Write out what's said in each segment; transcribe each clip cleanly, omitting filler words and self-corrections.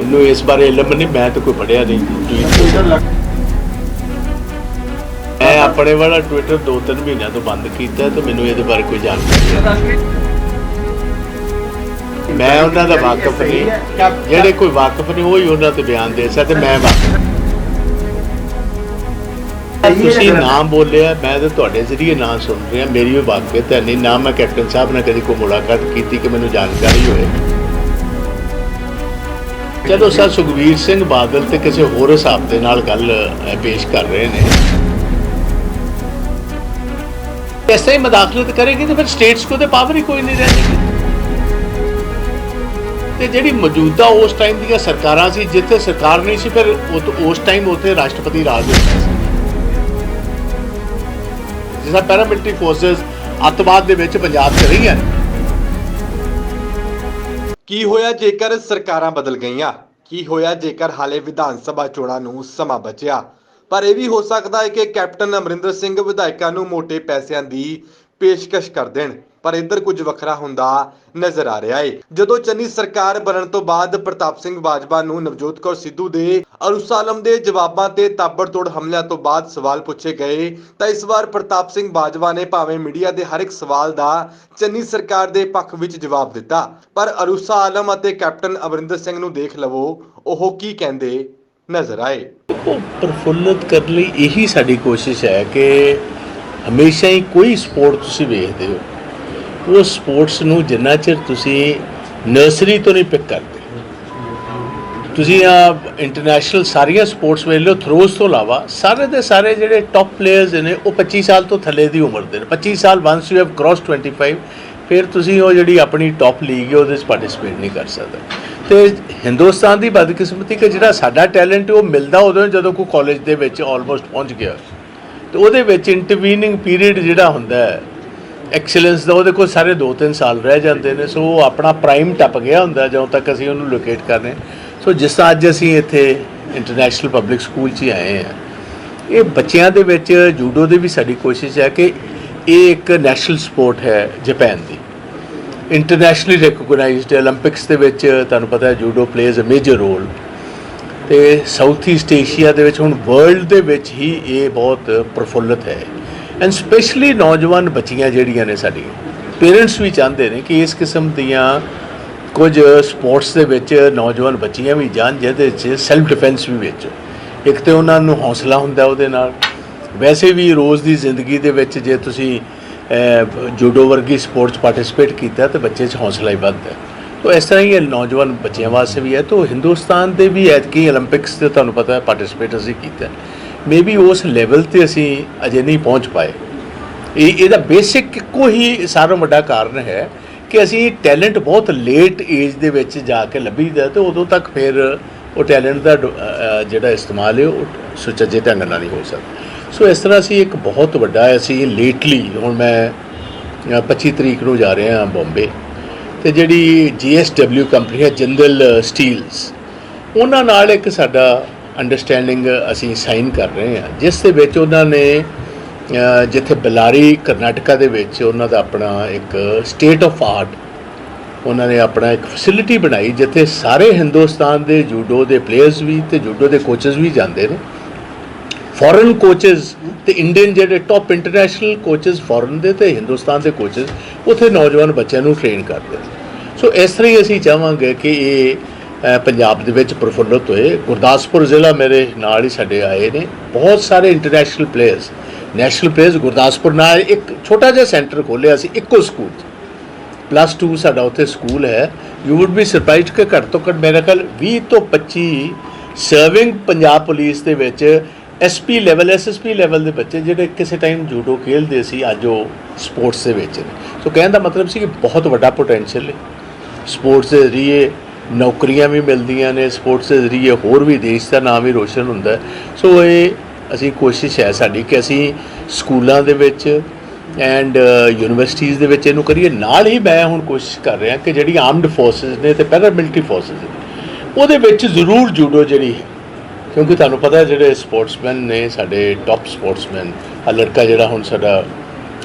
मैनू इस बारे इलम नहीं, मैं तो कोई पढ़िया नहीं। मैं अपने वाला ट्विटर 2-3 महीनों तो बंद किया, तो मैनू ये बारे कोई जानकारी मैं उन्होंने का वाकफ नहीं, जेडे कोई वाकफ नहीं वही उन्होंने बयान दे सकते। मैं वाकफ तुसीं नाम बोलिया, मैं तो तुहाडे जरिए नाम सुन रहा, मेरी भी वाकफियत है नहीं ना। मैं कैप्टन साहब ने कभी कोई मुलाकात की कि मैनू जानकारी होए। चलो सर सुखबीर सिंह बादल तो किसी होर हिसाब के नाल गल पेश कर रहे हैं, इस तरह मुदाखलत करेगी तो फिर स्टेट्स को तो पावर ही कोई नहीं रहेगी। तो जी मौजूदा उस टाइम दी सरकारां सी, जिथे सरकार नहीं सी, फिर उस टाइम उत्थे राष्ट्रपति राज होता है। जिस पैरामिलिटरी फोर्सेस अतवाद दे विच पंजाब च रही हैं। ਕੀ ਹੋਇਆ ਜੇਕਰ ਸਰਕਾਰਾਂ ਬਦਲ ਗਈਆਂ? ਕੀ ਹੋਇਆ ਜੇਕਰ ਹਾਲੇ ਵਿਧਾਨ ਸਭਾ ਚੋਣਾਂ ਨੂੰ ਸਮਾਂ ਬਚਿਆ? ਪਰ ਇਹ ਵੀ ਹੋ ਸਕਦਾ ਹੈ ਕਿ ਕੈਪਟਨ ਅਮਰਿੰਦਰ ਸਿੰਘ ਵਿਧਾਇਕਾਂ ਨੂੰ ਮੋਟੇ ਪੈਸਿਆਂ ਦੀ ਪੇਸ਼ਕਸ਼ ਕਰ ਦੇਣ। ਪਰ ਇੱਧਰ ਕੁਝ ਵੱਖਰਾ ਹੁੰਦਾ ਨਜ਼ਰ ਆ ਰਿਹਾ ਹੈ। ਜਦੋਂ ਚੰਨੀ ਸਰਕਾਰ ਬਣਨ ਤੋਂ ਬਾਅਦ ਪ੍ਰਤਾਪ ਸਿੰਘ ਬਾਜਵਾ ਨੂੰ ਨਵਜੋਤ ਕੌਰ ਸਿੱਧੂ ਦੇ ਅਰੁਸਾ ਆਲਮ ਦੇ ਜਵਾਬਾਂ ਤੇ ਤਾਬੜਤੋੜ ਹਮਲਿਆਂ ਤੋਂ ਬਾਅਦ ਸਵਾਲ ਪੁੱਛੇ ਗਏ ਤਾਂ ਇਸ ਵਾਰ ਪ੍ਰਤਾਪ ਸਿੰਘ ਬਾਜਵਾ ਨੇ ਭਾਵੇਂ ਮੀਡੀਆ ਦੇ ਹਰ ਇੱਕ ਸਵਾਲ ਦਾ ਚੰਨੀ ਸਰਕਾਰ ਦੇ ਪੱਖ ਵਿੱਚ ਜਵਾਬ ਦਿੱਤਾ, ਪਰ ਅਰੁਸਾ ਆਲਮ ਅਤੇ ਕੈਪਟਨ ਅਮਰਿੰਦਰ ਸਿੰਘ ਨੂੰ ਦੇਖ ਲਵੋ ਉਹ ਕੀ ਕਹਿੰਦੇ ਨਜ਼ਰ ਆਏ। ਪ੍ਰਫੁੱਲਤ ਕਰਨ ਲਈ ਇਹੀ ਸਾਡੀ ਕੋਸ਼ਿਸ਼ ਹੈ ਕਿ ਹਮੇਸ਼ਾ ਹੀ ਕੋਈ ਸਪੋਰਟ ਤੁਸੀਂ ਵੇਖਦੇ ਹੋ, ਉਹ ਸਪੋਰਟਸ ਨੂੰ ਜਿੰਨਾ ਚਿਰ ਤੁਸੀਂ ਨਰਸਰੀ ਤੋਂ ਨਹੀਂ ਪਿਕ ਕਰਦੇ, ਤੁਸੀਂ ਆ ਇੰਟਰਨੈਸ਼ਨਲ ਸਾਰੀਆਂ ਸਪੋਰਟਸ ਵੇਖ ਲਓ, ਥਰੋਜ਼ ਤੋਂ ਇਲਾਵਾ ਸਾਰੇ ਦੇ ਸਾਰੇ ਜਿਹੜੇ ਟੌਪ ਪਲੇਅਰਸ ਨੇ ਉਹ 25 ਸਾਲ ਤੋਂ ਥੱਲੇ ਦੀ ਉਮਰ ਦੇ ਨੇ। 25 ਸਾਲ ਵਨਸ ਯੂ ਹੈਵ ਕ੍ਰੋਸ 25 ਫਿਰ ਤੁਸੀਂ ਉਹ ਜਿਹੜੀ ਆਪਣੀ ਟੌਪ ਲੀਗ ਹੈ ਉਹਦੇ 'ਚ ਪਾਰਟੀਸਪੇਟ ਨਹੀਂ ਕਰ ਸਕਦੇ। ਤੇ ਹਿੰਦੁਸਤਾਨ ਦੀ ਬਦਕਿਸਮਤੀ ਕਿ ਜਿਹੜਾ ਸਾਡਾ ਟੈਲੈਂਟ ਉਹ ਮਿਲਦਾ ਉਦੋਂ ਜਦੋਂ ਕੋਈ ਕਾਲਜ ਦੇ ਵਿੱਚ ਆਲਮੋਸਟ ਪਹੁੰਚ ਗਿਆ, ਤੇ ਉਹਦੇ ਵਿੱਚ ਇੰਟਰਵੀਨਿੰਗ ਪੀਰੀਅਡ ਜਿਹੜਾ ਹੁੰਦਾ ਹੈ ਐਕਸਲੈਂਸ ਦਾ, ਉਹਦੇ ਕੋਲ ਸਾਰੇ 2-3 ਸਾਲ ਰਹਿ ਜਾਂਦੇ ਨੇ। ਸੋ ਉਹ ਆਪਣਾ ਪ੍ਰਾਈਮ ਟੱਪ ਗਿਆ ਹੁੰਦਾ ਜਦੋਂ ਤੱਕ ਅਸੀਂ ਉਹਨੂੰ ਲੋਕੇਟ ਕਰ ਰਹੇ। ਸੋ ਜਿਸ ਤਰ੍ਹਾਂ ਅੱਜ ਅਸੀਂ ਇੱਥੇ ਇੰਟਰਨੈਸ਼ਨਲ ਪਬਲਿਕ ਸਕੂਲ 'ਚ ਹੀ ਆਏ ਹਾਂ, ਇਹ ਬੱਚਿਆਂ ਦੇ ਵਿੱਚ ਜੂਡੋ ਦੀ ਵੀ ਸਾਡੀ ਕੋਸ਼ਿਸ਼ ਹੈ ਕਿ ਇਹ ਇੱਕ ਨੈਸ਼ਨਲ ਸਪੋਰਟ ਹੈ ਜਾਪਾਨ ਦੀ, ਇੰਟਰਨੈਸ਼ਨਲੀ ਰਿਕੋਗਨਾਈਜ਼ਡ। ਓਲੰਪਿਕਸ ਦੇ ਵਿੱਚ ਤੁਹਾਨੂੰ ਪਤਾ ਹੈ judo plays a major role, ਅਤੇ ਸਾਊਥ ਈਸਟ ਏਸ਼ੀਆ ਦੇ ਵਿੱਚ ਹੁਣ ਵਰਲਡ ਦੇ ਵਿੱਚ ਹੀ ਇਹ ਬਹੁਤ ਪ੍ਰਫੁੱਲਤ ਹੈ। ਐਂਡ ਸਪੈਸ਼ਲੀ ਨੌਜਵਾਨ ਬੱਚੀਆਂ ਜਿਹੜੀਆਂ ਨੇ ਸਾਡੀਆਂ, ਪੇਰੈਂਟਸ ਵੀ ਚਾਹੁੰਦੇ ਨੇ ਕਿ ਇਸ ਕਿਸਮ ਦੀਆਂ ਕੁਝ ਸਪੋਰਟਸ ਦੇ ਵਿੱਚ ਨੌਜਵਾਨ ਬੱਚੀਆਂ ਵੀ ਜਾਣ, ਜਿਹਦੇ 'ਚ ਸੈਲਫ ਡਿਫੈਂਸ ਵੀ ਵਿੱਚ ਇੱਕ ਤਾਂ ਉਹਨਾਂ ਨੂੰ ਹੌਸਲਾ ਹੁੰਦਾ ਉਹਦੇ ਨਾਲ। ਵੈਸੇ ਵੀ ਰੋਜ਼ ਦੀ ਜ਼ਿੰਦਗੀ ਦੇ ਵਿੱਚ ਜੇ ਤੁਸੀਂ ਜੂਡੋ ਵਰਗੀ ਸਪੋਰਟਸ ਪਾਰਟੀਸਪੇਟ ਕੀਤਾ ਤਾਂ ਬੱਚੇ 'ਚ ਹੌਸਲਾ ਹੀ ਵੱਧਦਾ। ਤੋ ਇਸ ਤਰ੍ਹਾਂ ਹੀ ਨੌਜਵਾਨ ਬੱਚਿਆਂ ਵਾਸਤੇ ਵੀ ਹੈ। ਤੋ ਹਿੰਦੁਸਤਾਨ ਦੇ ਵੀ ਐਤਕੀ ਓਲੰਪਿਕਸ 'ਤੇ ਤੁਹਾਨੂੰ ਪਤਾ ਹੈ ਪਾਰਟੀਸਪੇਟ ਅਸੀਂ ਕੀਤਾ, ਮੇ ਬੀ ਉਸ ਲੈਵਲ 'ਤੇ ਅਸੀਂ ਅਜੇ ਨਹੀਂ ਪਹੁੰਚ ਪਾਏ। ਇਹਦਾ ਬੇਸਿਕ ਇੱਕੋ ਹੀ ਸਾਰਾ ਵੱਡਾ ਕਾਰਨ ਹੈ ਕਿ ਅਸੀਂ ਟੈਲੈਂਟ ਬਹੁਤ ਲੇਟ ਏਜ ਦੇ ਵਿੱਚ ਜਾ ਕੇ ਲੱਭੀਦਾ, ਅਤੇ ਉਦੋਂ ਤੱਕ ਫਿਰ ਉਹ ਟੈਲੈਂਟ ਦਾ ਜਿਹੜਾ ਇਸਤੇਮਾਲ ਹੈ ਉਹ ਸੁਚੱਜੇ ਢੰਗ ਨਾਲ ਨਹੀਂ ਹੋ ਸਕਦਾ। ਸੋ ਇਸ ਤਰ੍ਹਾਂ ਅਸੀਂ ਇੱਕ ਬਹੁਤ ਵੱਡਾ ਅਸੀਂ ਲੇਟਲੀ, ਹੁਣ ਮੈਂ 25 ਤਰੀਕ ਨੂੰ ਜਾ ਰਿਹਾ ਹਾਂ ਬੰਬੇ, ਅਤੇ ਜਿਹੜੀ GSW ਕੰਪਨੀ ਹੈ ਜਿੰਦਲ ਸਟੀਲਸ, ਉਹਨਾਂ ਨਾਲ ਇੱਕ ਸਾਡਾ ਅੰਡਰਸਟੈਂਡਿੰਗ ਅਸੀਂ ਸਾਈਨ ਕਰ ਰਹੇ ਹਾਂ, ਜਿਸ ਦੇ ਵਿੱਚ ਉਹਨਾਂ ਨੇ ਜਿੱਥੇ ਬੈਲਾਰੀ ਕਰਨਾਟਕਾ ਦੇ ਵਿੱਚ ਉਹਨਾਂ ਦਾ ਆਪਣਾ ਇੱਕ ਸਟੇਟ ਆਫ ਆਰਟ, ਉਹਨਾਂ ਨੇ ਆਪਣਾ ਇੱਕ ਫੈਸਿਲਿਟੀ ਬਣਾਈ ਜਿੱਥੇ ਸਾਰੇ ਹਿੰਦੁਸਤਾਨ ਦੇ ਜੂਡੋ ਦੇ ਪਲੇਅਰਸ ਵੀ ਅਤੇ ਜੂਡੋ ਦੇ ਕੋਚਸ ਵੀ ਜਾਂਦੇ ਨੇ, ਫੋਰਨ ਕੋਚਸ ਅਤੇ ਇੰਡੀਅਨ ਜਿਹੜੇ ਟੌਪ ਇੰਟਰਨੈਸ਼ਨਲ ਕੋਚਸ ਫੋਰਨ ਦੇ ਅਤੇ ਹਿੰਦੁਸਤਾਨ ਦੇ ਕੋਚਸ ਉੱਥੇ ਨੌਜਵਾਨ ਬੱਚਿਆਂ ਨੂੰ ਟ੍ਰੇਨ ਕਰਦੇ ਨੇ। ਸੋ ਇਸ ਤਰ੍ਹਾਂ ਹੀ ਅਸੀਂ ਚਾਹਾਂਗੇ ਕਿ ਇਹ ਪੰਜਾਬ ਦੇ ਵਿੱਚ ਪ੍ਰਫੁੱਲਤ ਹੋਏ। ਗੁਰਦਾਸਪੁਰ ਜ਼ਿਲ੍ਹਾ ਮੇਰੇ ਨਾਲ ਹੀ ਸਾਡੇ ਆਏ ਨੇ ਬਹੁਤ ਸਾਰੇ international players, national players. Gurdaspur ਨਾਲ ਇੱਕ ਛੋਟਾ ਜਿਹਾ ਸੈਂਟਰ ਖੋਲ੍ਹਿਆ ਸੀ ਇੱਕੋ ਸਕੂਲ 'ਚ, +2 ਸਾਡਾ ਉੱਥੇ ਸਕੂਲ ਹੈ। ਯੂ ਵੁੱਡ ਬੀ ਸਰਪ੍ਰਾਈਜ਼ਡ ਕਿ ਘੱਟ ਤੋਂ ਘੱਟ ਮੇਰੇ ਖਿਆਲ 20 ਤੋਂ 25 ਸਰਵਿੰਗ ਪੰਜਾਬ ਪੁਲਿਸ ਦੇ ਵਿੱਚ SP ਲੈਵਲ SSP ਲੈਵਲ ਦੇ ਬੱਚੇ ਜਿਹੜੇ ਕਿਸੇ ਟਾਈਮ ਜੂਡੋ ਖੇਡਦੇ ਸੀ, ਅੱਜ ਉਹ ਸਪੋਰਟਸ ਦੇ ਵਿੱਚ ਨੇ। ਸੋ ਕਹਿਣ ਦਾ ਮਤਲਬ ਸੀ ਕਿ ਬਹੁਤ ਵੱਡਾ ਪੋਟੈਂਸ਼ੀਅਲ ਹੈ ਸਪੋਰਟਸ ਦੇ ਜ਼ਰੀਏ, ਨੌਕਰੀਆਂ ਵੀ ਮਿਲਦੀਆਂ ਨੇ ਸਪੋਰਟਸ ਦੇ ਜ਼ਰੀਏ, ਹੋਰ ਵੀ ਦੇਸ਼ ਦਾ ਨਾਮ ਵੀ ਰੋਸ਼ਨ ਹੁੰਦਾ। ਸੋ ਇਹ ਅਸੀਂ ਕੋਸ਼ਿਸ਼ ਹੈ ਸਾਡੀ ਕਿ ਅਸੀਂ ਸਕੂਲਾਂ ਦੇ ਵਿੱਚ ਐਂਡ ਯੂਨੀਵਰਸਿਟੀਜ਼ ਦੇ ਵਿੱਚ ਇਹਨੂੰ ਕਰੀਏ। ਨਾਲ ਹੀ ਮੈਂ ਹੁਣ ਕੋਸ਼ਿਸ਼ ਕਰ ਰਿਹਾ ਕਿ ਜਿਹੜੀ ਆਰਮਡ ਫੋਰਸਿਸ ਨੇ ਅਤੇ ਪੈਰਾਮਿਲਟਰੀ ਫੋਰਸਿਸ ਨੇ ਉਹਦੇ ਵਿੱਚ ਜ਼ਰੂਰ ਜੂਡੋ ਜਿਹੜੀ ਹੈ, ਕਿਉਂਕਿ ਤੁਹਾਨੂੰ ਪਤਾ ਜਿਹੜੇ ਸਪੋਰਟਸਮੈਨ ਨੇ ਸਾਡੇ ਟੌਪ ਸਪੋਰਟਸਮੈਨ, ਆ ਲੜਕਾ ਜਿਹੜਾ ਹੁਣ ਸਾਡਾ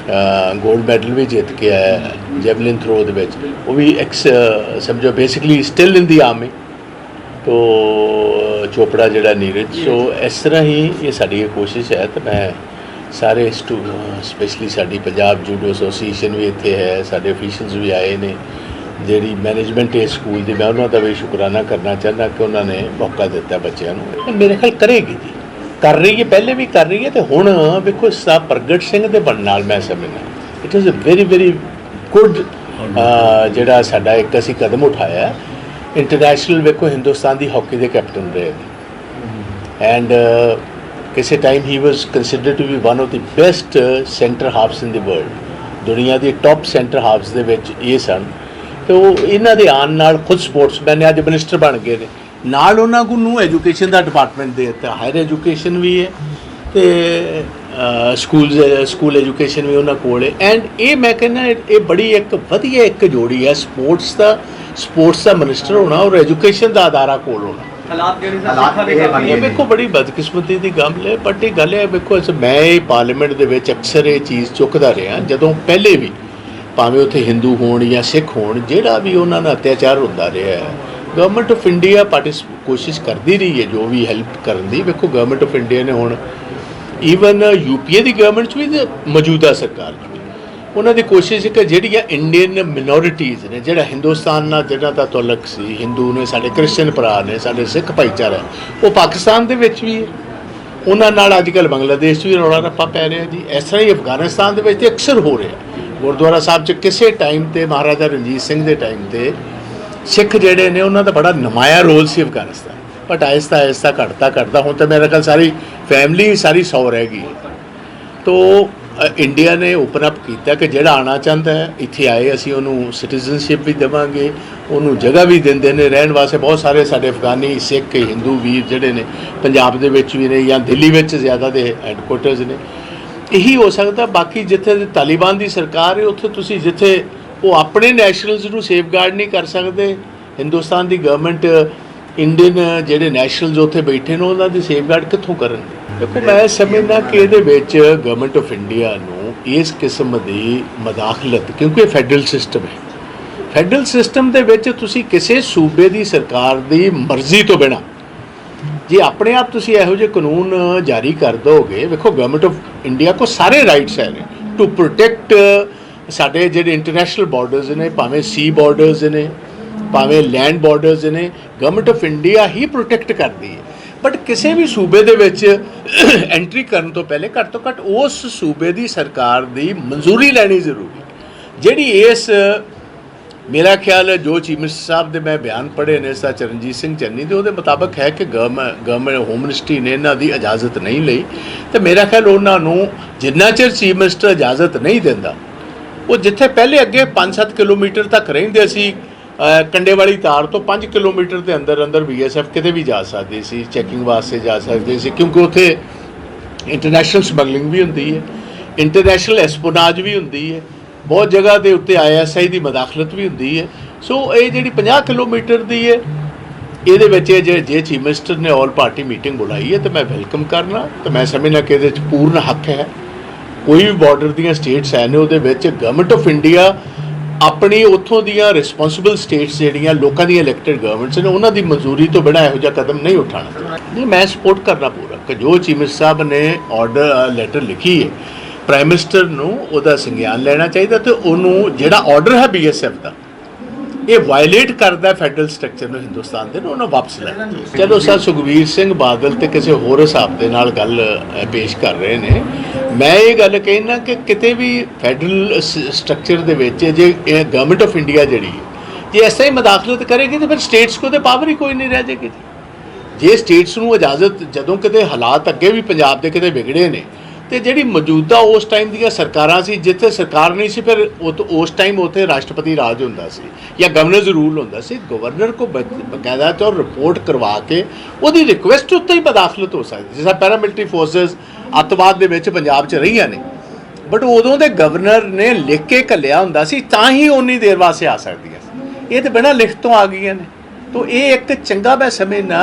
ਗੋਲਡ ਮੈਡਲ ਵੀ ਜਿੱਤ ਕੇ ਆਇਆ ਜੈਵਲਿਨ ਥਰੋ ਦੇ ਵਿੱਚ, ਉਹ ਵੀ ਸਮਝੋ ਬੇਸਿਕਲੀ ਸਟਿਲ ਇਨ ਦੀ ਆਰਮੀ, तो चोपड़ा जिहड़ा नीरज। सो इस तरह ही ये साडी कोशिश है। तो मैं सारे स्पैशली साडी पंजाब जूडो एसोसीएशन भी इत्थे है, साडे ऑफिशियल्स भी आए ने, जिहड़ी मैनेजमेंट है स्कूल की, मैं उन्होंने भी शुकराना करना चाहना कि उन्होंने मौका दिता बच्चों को। मेरे ख्याल करेगी जी, कर रही है, पहले भी कर रही है। तो हुण वेखो साहब प्रगट सिंह दे बनने नाल मैं समझना it is a very good जिहड़ा साडा एक असीं कदम उठाया। इंटरनेशनल वेखो हिंदुस्तान की हॉकी के कैप्टन रहे एंड किसी time he was considered to be one of the best centre halves in the world. दुनिया की टॉप सेंटर हाफ्स दे विच ये सन। तो इन्हां दे आन नाल खुद स्पोर्ट्समैन अज मिनिस्टर बन गए ने, नाल उन्हां नूं एजुकेशन का डिपार्टमेंट दे दिता, हायर एजुकेशन भी है तो स्कूल एजुकेशन भी उन्हां कोल है। एंड ये मैं कहना ये बड़ी एक वधिया एक जोड़ी है स्पोर्ट्स का मिनिस्टर होना और एजुकेशन का अदारा कोल होना। ये देखो बड़ी बदकिस्मती की गल है, बट ये गल है देखो मैं पार्लीमेंट के अक्सर ये चीज़ चुकता रहा जदों पहले भी भावें उत्थे हिंदू होण या सिख होण, जिहड़ा भी उन्होंने अत्याचार होंदा रहा है, गवर्नमेंट ऑफ इंडिया कोशिश करती रही है जो भी हैल्प करन दी। देखो गवर्नमेंट ऑफ इंडिया ने हुण ईवन यूपीए की गवर्नमेंट भी मौजूदा सरकार उन्होंने कोशिश है कि जिहड़ियां इंडियन मिनोरिटीज़ ने, जिहड़ा हिंदुस्तान नाल जिन्हां दा तलक सी, हिंदू ने, साडे क्रिश्चियन भरा ने, साडे सिख भाईचारा वो पाकिस्तान दे विच भी है, उन्हां नाल अजकल बांग्लादेश भी रौला रप्पा पै रहा जी। इस तरह ही अफगानिस्तान दे विच ते अक्सर हो रहा। गुरुद्वारा साहब च किसी टाइम ते महाराजा रणजीत सिंह के टाइम ते सिख जिहड़े ने उन्हां दा बड़ा नुमाया role C Afghanistan, but Aahista Aahista घटता हुण तो मेरे ख्याल सारी फैमिली सारी 100 रह गई है। तो इंडिया ने ओपन अप किया कि जिहड़ा आना चाहता है इत्थे आए, असीं उहनूं सिटीजनशिप भी देवांगे, उहनूं जगह भी दिंदे ने रहण वास्ते। बहुत सारे साडे अफगानी सिख हिंदू वीर जिहड़े ने पंजाब दे विच भी ने या दिल्ली विच ज़्यादा दे हैडकुआटर्स ने। यही हो सकता बाकी जिथे तालिबान की सरकार है उत्थे तुसीं जिथे वो अपने नैशनल्स नूं सेफगार्ड नहीं कर सकते, हिंदुस्तान की गवर्नमेंट इंडियन जिहड़े नैशनल्स उत्थे बैठे ने उन्हां दी सेफगार्ड कित्थों करन। देखो मैं समझना कि ये गवर्नमेंट ऑफ इंडिया नूं इस किस्म की मदाखलत, क्योंकि फैडरल सिस्टम है, फैडरल सिस्टम दे विच तुसीं किसी सूबे की सरकार की मर्जी तो बिना जे अपने आप तुसीं इहो जिहे कानून जारी कर दोगे, देखो गवर्नमेंट ऑफ इंडिया को सारे राइट्स है टू प्रोटेक्ट साडे जिहड़े इंटरनेशनल बॉर्डर्स ने, भावें सी बॉर्डर्स ने, भावें लैंड बॉर्डर्स ने, government of India he protect करती है। बट किसी भी सूबे दे विच एंट्री करन तो पहले घट तो घट उस सूबे की सरकार की मंजूरी लैनी जरूरी, जिहड़ी इस मेरा ख्याल जो चीफ मिनिस्टर साहब के मैं बयान पढ़े ने सच रणजीत सिंह चन्नी के, वो मुताबिक है कि गवर्नमेंट होम मिनिस्ट्री ने इन्हां दी इजाजत नहीं लई। तो मेरा ख्याल उन्होंने जिन्ना चिर चीफ मिनिस्टर इजाजत नहीं दिंदा, वो जिथे पहले अगे 5-7 किलोमीटर तक रहिंदे सी कंडे वाली तार तो 5 किलोमीटर के अंदर अंदर BSF किते भी जा सकती सी, चैकिंग वास्ते जा सकते सी, क्योंकि उत्थे इंटरनेशनल समगलिंग भी होंदी है, इंटरनेशनल एस्पोनाज भी होंदी है, बहुत जगह के उत्ते ISI की मदाखलत भी होंदी है। सो ये जी 50 किलोमीटर की है, ये जे चीफ मिनिस्टर ने ऑल पार्टी मीटिंग बुलाई है तो मैं वेलकम करना। तो मैं समझना कि ये पूर्ण हक है, कोई भी बॉर्डर दी स्टेट्स है ने गवर्नमेंट ऑफ इंडिया अपनी उत्थों दियां रिस्पोंसिबल स्टेट्स जिहड़ियां लोकां दी इलैक्टेड गवर्नमेंट्स ने उन्हां दी मंजूरी तो बिना इहो जिहा कदम नहीं उठाना। नहीं मैं सपोर्ट करना पूरा कि जो चीफ मिनिस्टर साहब ने ऑर्डर लैटर लिखी है प्राइम मिनिस्टर नूं उहदा संज्ञान लेना चाहिए, तो उन्होंने जिहड़ा ऑर्डर है BSF का ये वायलेट करता फैडरल स्ट्रक्चर में हिंदुस्तान के, उन्होंने वापस लेना। चलो सर सुखबीर सिंह बादल तो किसी होर हिसाब के नाल गल पेश कर रहे हैं। मैं ये गल कहना कि किते भी फैडरल स्ट्रक्चर के जे गवर्नमेंट ऑफ इंडिया जी जे इस तरह ही मदाखलत करेगी तो फिर स्टेट्स को तो पावर ही कोई नहीं रह जाएगी। जे स्टेट्स को इजाजत जदों किते हालात अगे भी पंजाब के किते बिगड़े ने तो जी मौजूदा उस टाइम दी सरकारां सी जिथे सरकार नहीं सी, फिर उस टाइम उत्थे राष्ट्रपति राज होंदा सी या गवर्नर्स रूल होंदा सी। गवर्नर को बकायदा तौर रिपोर्ट करवा के उहदी रिक्वेस्ट उत्ते ही मदाखलत हो सकती, जिस पैरामिलिट्री फोर्सिस अतवाद दे विच पंजाब च रहीआं ने, बट उदों दे गवर्नर ने लिख के घल्लिया हुंदा सी तां ही उन्नी देर वास्ते आ सकदियां, ये तो बिना लिख तो आ गईआं ने। तो ये एक चंगा मैं समझना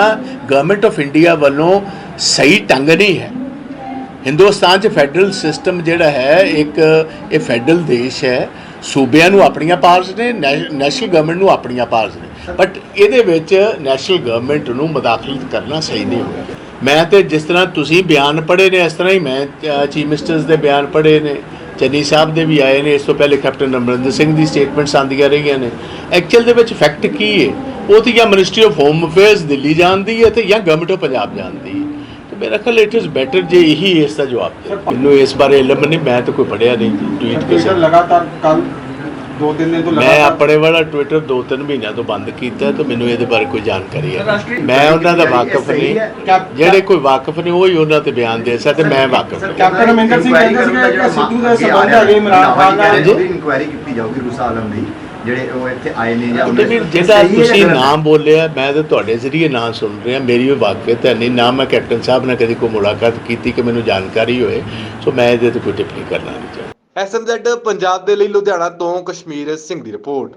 गवर्नमेंट ऑफ इंडिया वालों सही ढंग नहीं है। हिंदुस्तान च फैडरल सिस्टम जिहड़ा है एक ये फैडरल देश है, ਸੂਬਿਆਂ ਨੂੰ ਆਪਣੀਆਂ ਪਾਵਰਸ ਨੇ, ਨੈਸ਼ਨਲ ਗਵਰਨਮੈਂਟ ਨੂੰ ਆਪਣੀਆਂ ਪਾਵਰਸ ਨੇ, ਬਟ ਇਹਦੇ ਵਿੱਚ ਨੈਸ਼ਨਲ ਗਵਰਨਮੈਂਟ ਨੂੰ ਮੁਦਾਖਲਤ ਕਰਨਾ ਸਹੀ ਨਹੀਂ ਹੋਇਆ। ਮੈਂ ਤੇ ਜਿਸ ਤਰ੍ਹਾਂ ਤੁਸੀਂ ਬਿਆਨ ਪੜ੍ਹੇ ਨੇ ਇਸ ਤਰ੍ਹਾਂ ਹੀ ਮੈਂ ਚੀਫ ਮਿਨਿਸਟਰਸ ਦੇ ਬਿਆਨ ਪੜ੍ਹੇ ਨੇ, ਚੰਨੀ ਸਾਹਿਬ ਦੇ ਵੀ ਆਏ ਨੇ, ਇਸ ਤੋਂ ਪਹਿਲੇ ਕੈਪਟਨ ਅਮਰਿੰਦਰ ਸਿੰਘ ਦੀ ਸਟੇਟਮੈਂਟਸ ਆਉਂਦੀਆਂ ਰਹੀਆਂ ਨੇ। ਐਕਚੁਅਲ ਦੇ ਵਿੱਚ ਫੈਕਟ ਕੀ ਹੈ, ਉਹ ਤਾਂ ਜਾਂ ministry of home affairs Delhi ਜਾਂਦੀ ਹੈ ਤੇ ਜਾਂ ਗਵਰਨਮੈਂਟ ਆਫ ਪੰਜਾਬ ਜਾਂਦੀ ਹੈ। ਤੇ ਮੇਰਾ ਖਿਆਲ ਇਟ ਇਜ਼ ਬੈਟਰ ਜੇ ਇਹੀ ਇਸ ਦਾ ਜਵਾਬ ਦੇ। ਮੈਨੂੰ ਇਸ ਬਾਰੇ ਇਲਮ ਨਹੀਂ, ਮੈਂ ਤਾਂ ਕੋਈ ਪੜ੍ਹਿਆ ਨਹੀਂ ਟਵੀਟ ਕਿਸੇ ਨੇ। ਲਗਾਤਾਰ ਕੱਲ 2-3 ਦਿਨ ਤੋਂ ਮੈਂ ਆਪਣੇ ਵਾਲਾ ਟਵਿੱਟਰ 2-3 ਮਹੀਨਿਆਂ ਤੋਂ ਬੰਦ ਕੀਤਾ ਤੇ ਮੈਨੂੰ ਇਹਦੇ ਬਾਰੇ ਕੋਈ ਜਾਣਕਾਰੀ ਹੈ। ਮੈਂ ਉਹਨਾਂ ਦਾ ਵਾਕਫ ਨਹੀਂ, ਜਿਹੜੇ ਕੋਈ ਵਾਕਫ ਨਹੀਂ ਉਹੀ ਉਹਨਾਂ ਤੇ ਬਿਆਨ ਦੇ ਸਕਦੇ, ਮੈਂ ਵਾਕਫ ਨਹੀਂ। ਕੈਪਟਨ ਅਮਰਿੰਦਰ ਸਿੰਘ ਕਹਿੰਦੇ ਸੀ ਕਿ ਸਿੱਧੂ ਦੇ ਸੰਬੰਧ ਹੈਗੇ ਇਮਰਾਨ ਖਾਨ ਨਾਲ। ਜੀ ਇਨਕੁਆਇਰੀ ਕੀਤੀ ਜਾਊਗੀ ਰੂਸਾ ਆਲਮ ਦੀ, ਜਿਹੜੇ ਉਹ ਇੱਥੇ ਆਏ ਨੇ ਜਾਂ ਤੇ ਫਿਰ ਜਿਹੜਾ ਤੁਸੀਂ ਨਾਮ ਬੋਲਿਆ, ਮੈਂ ਤਾਂ ਤੁਹਾਡੇ ਜ਼ਰੀਏ ਨਾਂ ਸੁਣ ਰਿਹਾ, ਮੇਰੀ ਉਹ ਵਾਕਫੀਅਤ ਹੈ ਨਹੀਂ ਨਾ, ਮੈਂ ਕੈਪਟਨ ਸਾਹਿਬ ਨਾਲ ਕਦੀ ਕੋਈ ਮੁਲਾਕਾਤ ਕੀਤੀ ਕਿ ਮੈਨੂੰ ਜਾਣਕਾਰੀ ਹੋਏ, ਸੋ ਮੈਂ ਇਹਦੇ ਤੇ ਕੋਈ ਟਿੱਪਣੀ ਕਰਨਾ ਨਹੀਂ ਚਾਹੁੰਦਾ। SMZ ਪੰਜਾਬ ਦੇ ਲਈ ਲੁਧਿਆਣਾ ਤੋਂ ਕਸ਼ਮੀਰ ਸਿੰਘ ਦੀ ਰਿਪੋਰਟ।